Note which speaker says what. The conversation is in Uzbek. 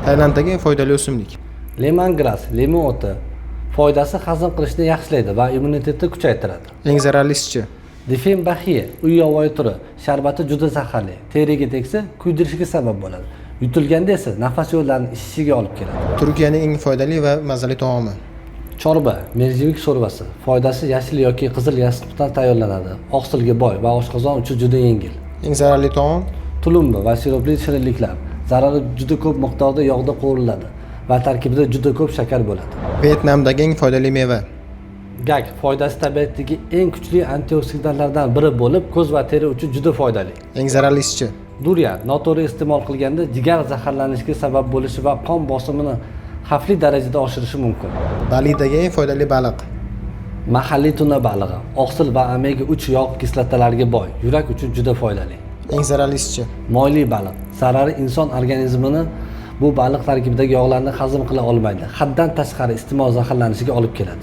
Speaker 1: Tailanddagi eng foydali o'simlik.
Speaker 2: Lemongrass, limon o'ti. Foydasi hazm qilishni yaxshilaydi va immunitetni kuchaytiradi.
Speaker 1: Eng zararlisi-chi?
Speaker 2: Difenbaxiya, uy yovvoyi turi, sharbati juda zaharli. Teriga tegsa, kuydirishga sabab bo'ladi. Yutilganda esa nafas yo'llarining ishishiga olib keladi.
Speaker 1: Turkiyaning eng foydali va mazali taomi.
Speaker 2: Chorba, merjivik sho'rvasi. Foydasi yashil yoki qizil yasmiqdan tayyorlanadi. Oqsilga boy va oshqozon uchun juda yengil.
Speaker 1: Eng zararli taom.
Speaker 2: Tulumba va siropli shirinliklar. Zarari juda ko'p miqdorda yog'da qovuriladi va tarkibida juda ko'p shakar bo'ladi.
Speaker 1: Vyetnamdagi eng foydali meva.
Speaker 2: Gak foydasi tabiatdagi eng kuchli antioksidantlardan biri bo'lib, ko'z va teri uchun juda foydali.
Speaker 1: Eng zararlisi-chi?
Speaker 2: Durian noto'g'ri iste'mol qilganda jigar zaharlanishiga sabab bo'lishi va qon bosimini xavfli darajada oshirishi mumkin.
Speaker 1: Balidagi eng foydali baliq.
Speaker 2: Mahalliy tuna balig'i, oqsil va omega 3 yog' kislotalariga boy, yurak uchun juda foydali.
Speaker 1: Eng zararlisi-chi?
Speaker 2: Moyli baliq. Zarari inson organizmini bu baliq tarkibidagi yog'larni hazm qila olmaydi. Haddan tashqari iste'mol zaharlanishiga olib keladi.